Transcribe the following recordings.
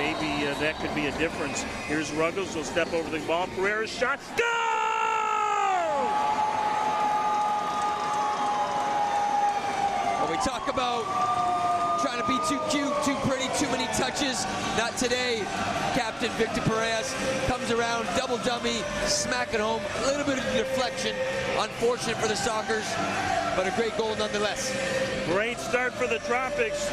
maybe that could be a difference. Here's Ruggles, he'll step over the ball. Pereira's shot, goal! When we talk about trying to be too cute, too pretty, too many touches, not today. Captain Victor Perez comes around, double dummy, smack it home. A little bit of deflection, unfortunate for the Sockers, but a great goal nonetheless. Great start for the Tropics.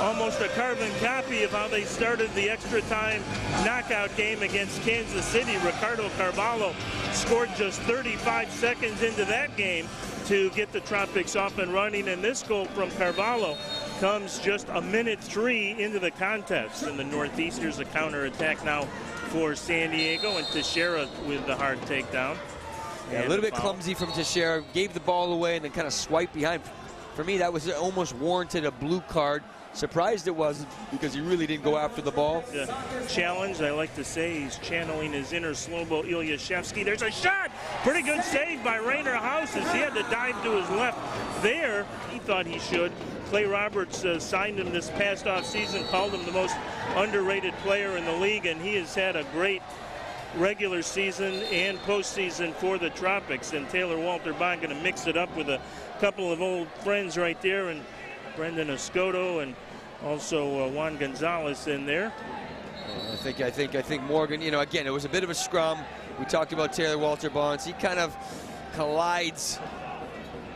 Almost a carbon copy of how they started the extra time knockout game against Kansas City. Ricardo Carvalho scored just 35 seconds into that game to get the Tropics off and running, and this goal from Carvalho comes just a minute 3 into the contest. In the Northeast, here's a counterattack now for San Diego, and Teixeira with the hard takedown. Yeah, a little bit clumsy from Teixeira, gave the ball away and then kind of swiped behind. For me, that was almost warranted a blue card. Surprised it wasn't, because he really didn't go after the ball. The challenge, I like to say, he's channeling his inner Slobo Ilyashevsky. There's a shot! Pretty good save by Rainer House as he had to dive to his left there. He thought he should. Clay Roberts signed him this past offseason, called him the most underrated player in the league, and he has had a great regular season and postseason for the Tropics. And Taylor Walter Bond going to mix it up with a couple of old friends right there, and Brendan Escoto and also Juan Gonzalez in there. I think Morgan, you know, again, it was a bit of a scrum. We talked about Taylor Walter Bonds. He kind of collides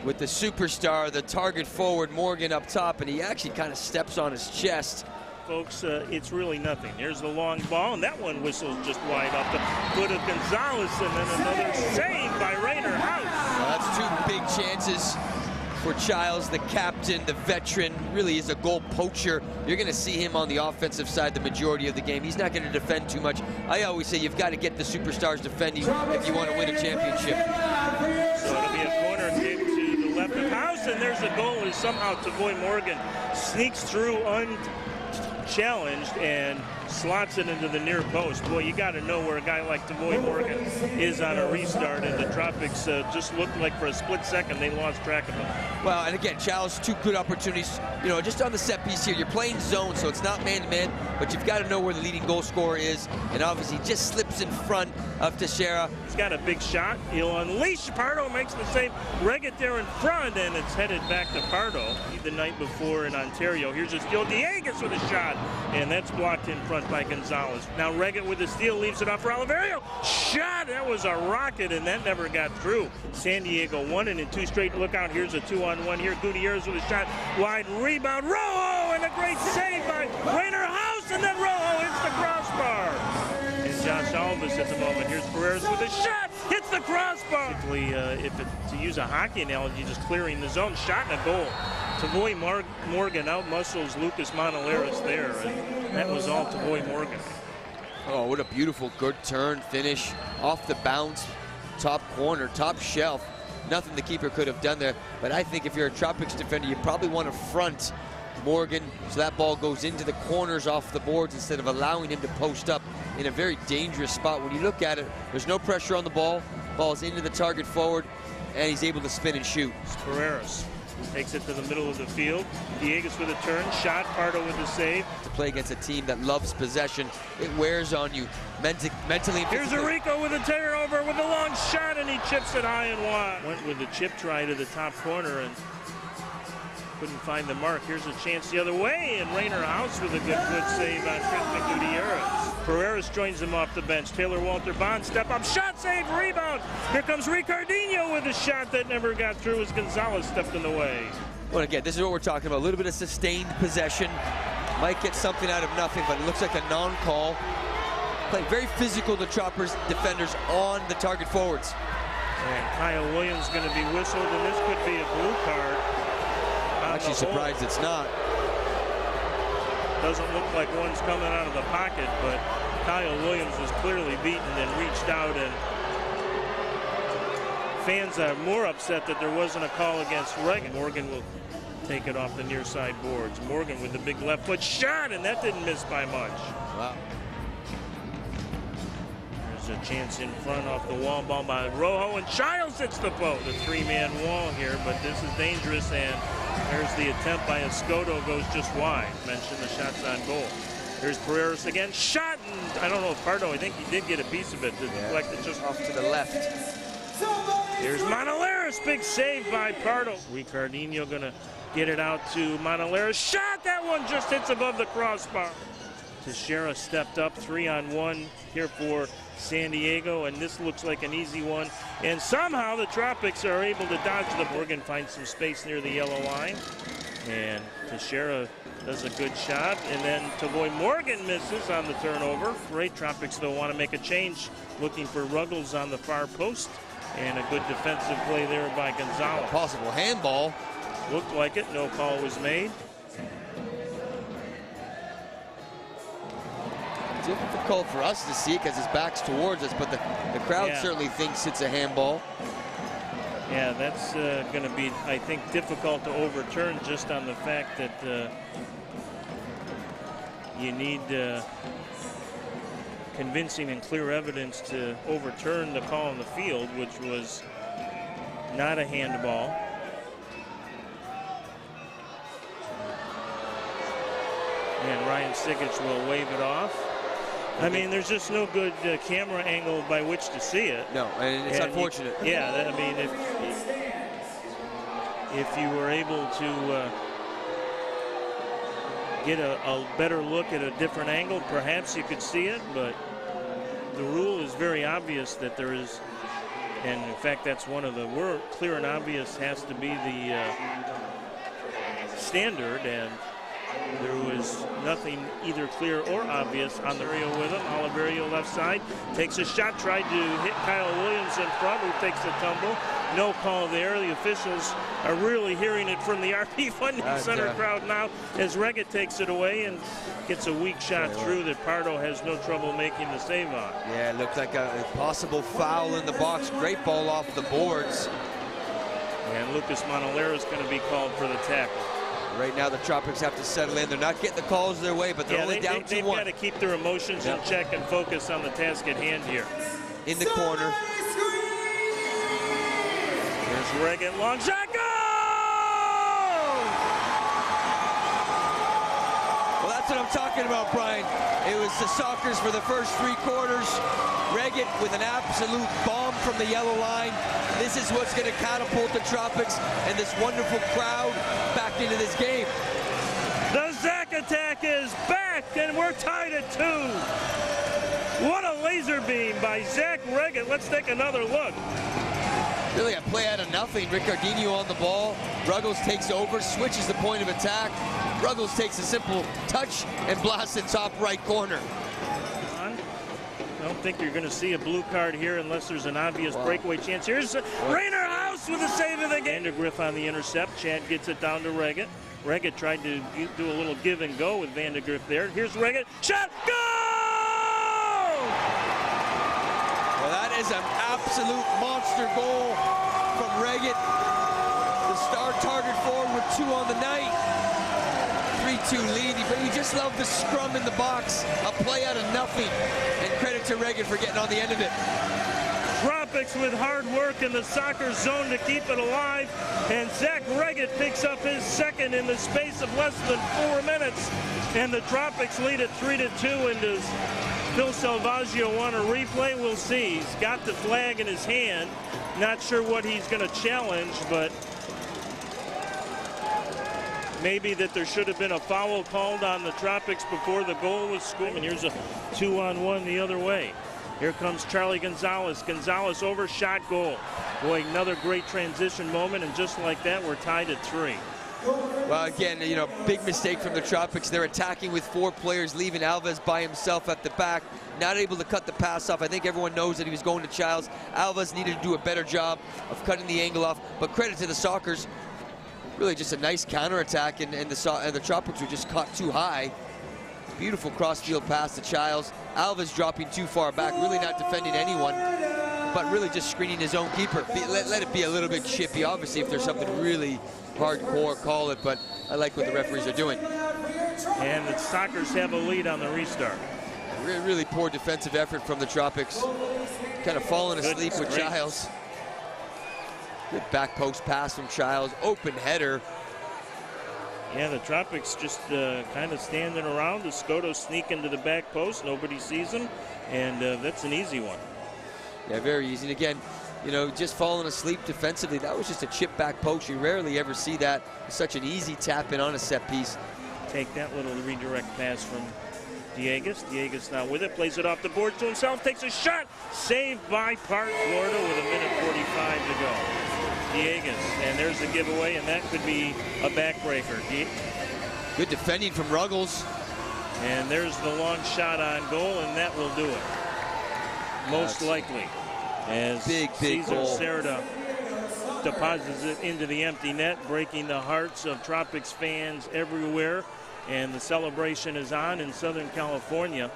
with the superstar, the target forward, Morgan, up top, and he actually kind of steps on his chest. Folks, it's really nothing. Here's the long ball, and that one whistles just wide off the foot of Gonzalez, and then another save by Rainer House. Well, that's 2 big chances for Childs, the captain, the veteran, really is a goal poacher. You're going to see him on the offensive side the majority of the game. He's not going to defend too much. I always say you've got to get the superstars defending if you want to win a championship. So it'll be a corner kick to the left of House, and there's a goal as somehow Tavoy Morgan sneaks through unchallenged and slots it into the near post. Boy, you got to know where a guy like Tavoy Morgan is on a restart, and the Tropics just looked like for a split second they lost track of him. Well, and again, Childs, 2 good opportunities. You know, just on the set piece here, you're playing zone, so it's not man-to-man, but you've got to know where the leading goal scorer is, and obviously just slips in front of Teixeira. He's got a big shot. He'll unleash. Pardo makes the save. Reget there in front, and it's headed back to Pardo. The night before in Ontario. Here's a steal. Dieguez with a shot, and that's blocked in front by Gonzalez. Now Reget with the steal, leaves it off for Oliverio. Shot! That was a rocket, and that never got through. San Diego won it in 2 straight. Look out, here's a 2-on-1 here. Gutierrez with a shot. Wide rebound. Rojo, and a great save by Rainer House, and then Rojo hits the crossbar. And Josh Alvis at the moment. Here's Perez with a shot. Hits the crossbar. To use a hockey analogy, just clearing the zone. Shot and a goal. Tavoy Morgan outmuscles Lucas Montoleras there, and that was all Tavoy Morgan. Oh, what a beautiful good turn finish off the bounce, top corner, top shelf. Nothing the keeper could have done there, but I think if you're a Tropics defender, you probably want to front Morgan so that ball goes into the corners off the boards instead of allowing him to post up in a very dangerous spot. When you look at it, there's no pressure on the ball. Ball's into the target forward, and he's able to spin and shoot. Pereira's takes it to the middle of the field. Dieguez with a turn, shot, Pardo with the save. To play against a team that loves possession, it wears on you mentally and physically. Here's Arico with a turnover with a long shot, and he chips it high and wide. Went with the chip try to the top corner and couldn't find the mark. Here's a chance the other way, and Rainer House with a good save on Tristan Gutierrez. Pereira's joins him off the bench. Taylor Walter Bond step up, shot, save, rebound. Here comes Ricardinho with a shot that never got through as Gonzalez stepped in the way. Well, again, this is what we're talking about. A little bit of sustained possession. Might get something out of nothing, but it looks like a non-call. Playing very physical, the Choppers defenders on the target forwards. And Kyle Williams going to be whistled, and this could be a blue card. I'm actually surprised it's not. Doesn't look like one's coming out of the pocket, but Kyle Williams was clearly beaten and reached out, and fans are more upset that there wasn't a call against Reget. Morgan will take it off the near side boards. Morgan with the big left foot shot, and that didn't miss by much. Wow. There's a chance in front off the wall ball by Rojo, and Childs hits the post. The 3-man wall here, but this is dangerous, and there's the attempt by Escoto, goes just wide. Mentioned the shots on goal. Here's Pereiras again. Shot, and I don't know if Pardo, I think he did get a piece of it to deflect it just off to the left. Here's Monaleras, big save by Pardo. Ricardinho gonna get it out to Monaleras. Shot, that one just hits above the crossbar. Teixeira stepped up 3-on-1 here for San Diego, and this looks like an easy one. And somehow the Tropics are able to dodge the Morgan, find some space near the yellow line. And Teixeira does a good shot, and then Tavoy Morgan misses on the turnover. Great. Tropics, though, want to make a change, looking for Ruggles on the far post. And a good defensive play there by Gonzalez. Possible handball. Looked like it. No call was made. Difficult for us to see because his back's towards us, but the crowd certainly thinks it's a handball. Yeah, that's going to be, I think, difficult to overturn just on the fact that you need convincing and clear evidence to overturn the call on the field, which was not a handball. And Ryan Sikic will wave it off. I mean, there's just no good camera angle by which to see it. No, and it's unfortunate. Yeah, I mean, if you were able to get a better look at a different angle, perhaps you could see it, but the rule is very obvious that there is, and in fact, that's one of the clear and obvious has to be the standard, and there was nothing either clear or obvious on the Rio with him. Oliverio left side takes a shot, tried to hit Kyle Williams in front, who takes a tumble. No call there. The officials are really hearing it from the RP Funding Center crowd now as Reget takes it away and gets a weak shot through that Pardo has no trouble making the save on. Yeah, it looked like a possible foul in the box. Great ball off the boards. And Lucas Monalero is going to be called for the tackle. Right now the Tropics have to settle in. They're not getting the calls their way, but they're only down 2-1. They've got to keep their emotions in check and focus on the task at hand here. In the corner. Here's Reget, long shot, goal! Well, that's what I'm talking about, Brian. It was the Sockers for the first 3 quarters. Reget with an absolute bomb from the yellow line. This is what's going to catapult the Tropics and this wonderful crowd back into this game. The Zach attack is back, and we're tied at 2. What a laser beam by Zach Reget. Let's take another look. Really a play out of nothing. Ricardinho on the ball. Ruggles takes over, switches the point of attack. Ruggles takes a simple touch and blasts it top right corner. I don't think you're going to see a blue card here unless there's an obvious breakaway chance. Here's Rainer House with a save of the game. Vandergriff on the intercept. Chad gets it down to Reget. Reget tried to do a little give and go with Vandergriff there. Here's Reget. Shot. Goal! Well, that is an absolute monster goal from Reget. The star target forward with 2 on the night. 3-2 lead, but you just love the scrum in the box. A play out of nothing. And credit to Reget for getting on the end of it. Tropics with hard work in the soccer zone to keep it alive. And Zach Reget picks up his second in the space of less than 4 minutes. And the Tropics lead at 3-2. And does Phil Salvaggio want a replay? We'll see. He's got the flag in his hand. Not sure what he's going to challenge, but maybe that there should have been a foul called on the Tropics before the goal was scored. And here's a 2-on-1 the other way. Here comes Charlie Gonzalez. Gonzalez overshot goal. Boy, another great transition moment, and just like that, we're tied at 3. Well, again, you know, big mistake from the Tropics. They're attacking with 4 players, leaving Alves by himself at the back, not able to cut the pass off. I think everyone knows that he was going to Childs. Alves needed to do a better job of cutting the angle off, but credit to the Sockers. Really just a nice counterattack, and the Tropics were just caught too high. Beautiful cross-field pass to Childs. Alves dropping too far back, really not defending anyone, but really just screening his own keeper. Let it be a little bit chippy. Obviously, if there's something really hardcore, call it, but I like what the referees are doing. And the Sockers have a lead on the restart. Really poor defensive effort from the Tropics. Kind of falling asleep with Childs. Good back post pass from Childs. Open header. Yeah, the Tropics just kind of standing around. The Scoto sneak into the back post. Nobody sees them, and that's an easy one. Yeah, very easy. And again, you know, just falling asleep defensively, that was just a chip back post. You rarely ever see that. It's such an easy tap in on a set piece. Take that little redirect pass from Diegues. Diegues now with it, plays it off the board to himself, takes a shot, saved by Park, Florida with 1:45 to go. Diegues, and there's the giveaway, and that could be a backbreaker. Good defending from Ruggles. And there's the long shot on goal, and that will do it. Most likely. As big Cesar goal. Cerda deposits it into the empty net, breaking the hearts of Tropics fans everywhere. And the celebration is on in Southern California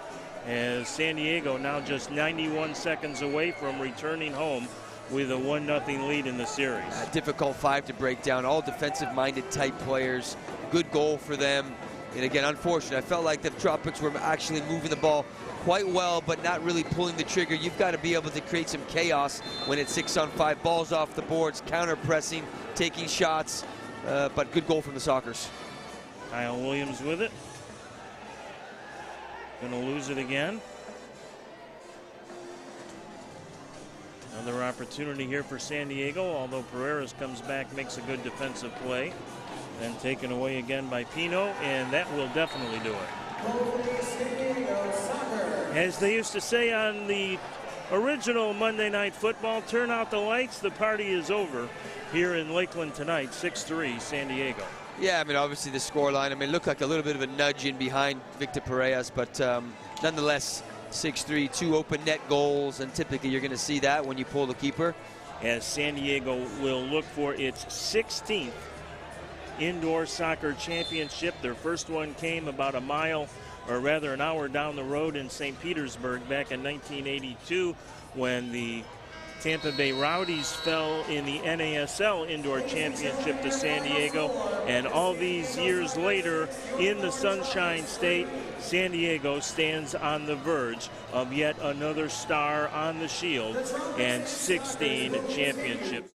as San Diego now just 91 seconds away from returning home with a 1-0 lead in the series. A difficult 5 to break down. All defensive-minded type players. Good goal for them. And again, unfortunate. I felt like the Tropics were actually moving the ball quite well, but not really pulling the trigger. You've got to be able to create some chaos when it's 6-on-5. Balls off the boards, counter-pressing, taking shots. But good goal from the Sockers. Kyle Williams with it. Gonna lose it again. Another opportunity here for San Diego, although Pereira comes back, makes a good defensive play. Then taken away again by Pino, and that will definitely do it. As they used to say on the original Monday Night Football, turn out the lights, the party is over here in Lakeland tonight, 6-3 San Diego. Yeah, I mean, obviously the scoreline, I mean, it looked like a little bit of a nudge in behind Victor Parejas, but nonetheless, 6-3, 2 open net goals, and typically you're going to see that when you pull the keeper. As San Diego will look for its 16th indoor soccer championship. Their first one came about a mile, or rather an hour down the road in St. Petersburg back in 1982 when the Tampa Bay Rowdies fell in the NASL Indoor Championship to San Diego. And all these years later, in the Sunshine State, San Diego stands on the verge of yet another star on the shield and 16 championships.